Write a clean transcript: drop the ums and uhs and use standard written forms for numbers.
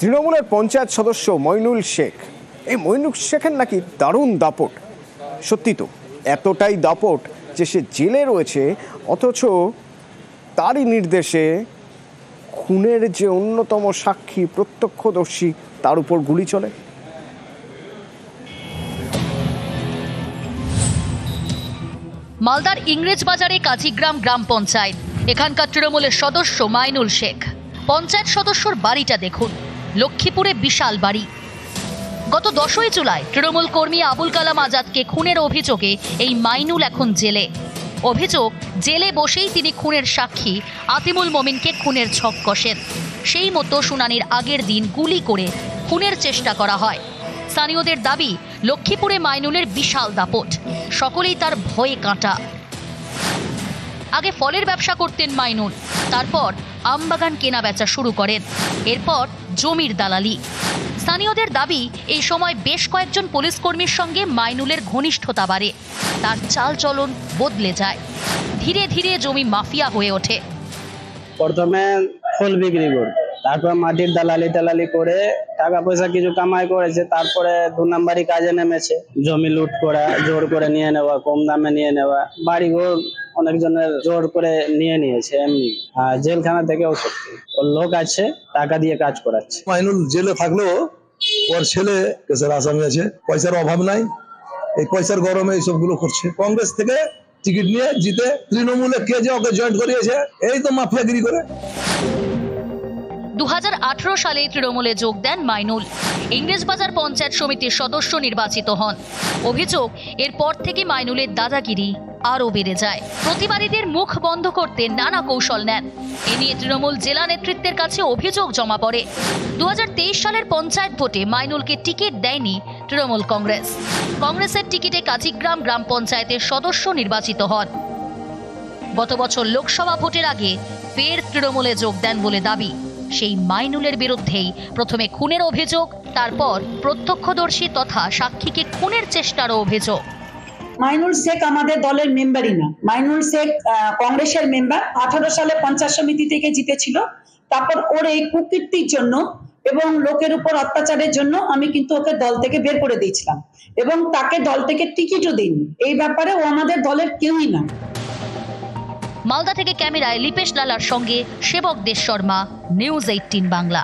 তৃণমূলের পঞ্চায়েত সদস্য মইনুল শেখ, এই মইনুল শেখের নাকি দারুণ দাপট। সত্যি তো, এতটাই দাপট যে সে জেলে রয়েছে, অথচ তারই নির্দেশে খুনের যে অন্যতম সাক্ষী প্রত্যক্ষদর্শী তার উপর গুলি চলে। মালদার ইংরেজবাজারে কাজীগ্রাম গ্রাম পঞ্চায়েত, এখানকার তৃণমূলের সদস্য মইনুল শেখ। পঞ্চায়েত সদস্যর বাড়িটা দেখুন, লক্ষ্মীপুরে বিশাল বাড়ি। গত 10ই জুলাই তৃণমূল কর্মী আবুল কালাম আজাদকে খুনের অভিযোগে এই মইনুল এখন জেলে। অভিযোগ, জেলে বসেই তিনি খুনের সাক্ষী আতিমুল মমিনকে খুনের ছক কষেন। সেই মতো শুনানির আগের দিন গুলি করে খুনের চেষ্টা করা হয়। স্থানীয়দের দাবি, লক্ষ্মীপুরে মইনুলের বিশাল দাপট, সকলেই তার ভয়ে কাঁটা। আগে ফলের ব্যবসা করতেন মইনুল, তারপর আমবাগান কেনা বেচা শুরু করেন, এরপর জমির দালালি। স্থানীয়দের দাবি, এই সময় বেশ কয়েকজন পুলিশ কর্মীর সঙ্গে মইনুলের ঘনিষ্ঠতা বাড়ে, তার চালচলন বদলে যায়, ধীরে ধীরে জমি মাফিয়া হয়ে ওঠে। প্রথমে ফল বিক্রি করত, তারপর মাটির দালালি করে টাকা পয়সা কিছু কামাই করেছে, তারপরে 2 নাম্বারি কাজে নেমেছে। জমি লুট করা, জোর করে নিয়ে নেওয়া, কম দামে নিয়ে নেওয়া, বাড়িঘর অনেকজনের জোর করে নিয়ে নিয়েছে। এমনি জেলখানা থেকেও সত্যি ওর লোক আছে, টাকা দিয়ে কাজ করাচ্ছে। মইনুল জেলে থাকলেও ওর ছেলে কেসের আসামি আছে, পয়সার অভাব নাই, এই পয়সার গরমে এইসবগুলো করছে। কংগ্রেস থেকে টিকিট নিয়ে জিতে তৃণমূলে কে যে ওকে জয়েন্ট করিয়েছে, এই তো মাফিয়াগিরি করে। 2018 সালে তৃণমূলে যোগ দেন মইনুল, ইংরেজবাজার পঞ্চায়েত সমিতির সদস্য নির্বাচিত হন। অভিযোগ, এরপর থেকে মইনুলের দাদাগিরি আরও বেড়ে যায়। প্রতিবাদীদের মুখ বন্ধ করতে নানা কৌশল নেন। এ নিয়ে তৃণমূল জেলা নেতৃত্বের কাছে অভিযোগ জমা পড়ে। 2023 সালের পঞ্চায়েত ভোটে মইনুলকে টিকিট দেয়নি তৃণমূল কংগ্রেস। কংগ্রেসের টিকিটে কাজীগ্রাম গ্রাম পঞ্চায়েতের সদস্য নির্বাচিত হন। গত বছর লোকসভা ভোটের আগে ফের তৃণমূলে যোগ দেন বলে দাবি। সেই মইনুলের বিরুদ্ধেই প্রথমে খুনের অভিযোগ, তারপর প্রত্যক্ষদর্শী তথা সাক্ষীকে খুনের চেষ্টারও অভিযোগ। মইনুল শেখ আমাদের দলের মেম্বারই না। মইনুল শেখ কংগ্রেসের মেম্বার, 18 সালে পঞ্চায়েত সমিতি থেকে জিতেছিল। তারপর ওর এই কুকীর্তির জন্য এবং লোকের উপর অত্যাচারের জন্য আমি কিন্তু ওকে দল থেকে বের করে দিয়েছিলাম এবং তাকে দল থেকে টিকিটও দিইনি। এই ব্যাপারে ও আমাদের দলের কেউই না। মালদা থেকে ক্যামেরায় লিপেশ লালার সঙ্গে সেবক দেশ শর্মা, নিউজ 18 বাংলা।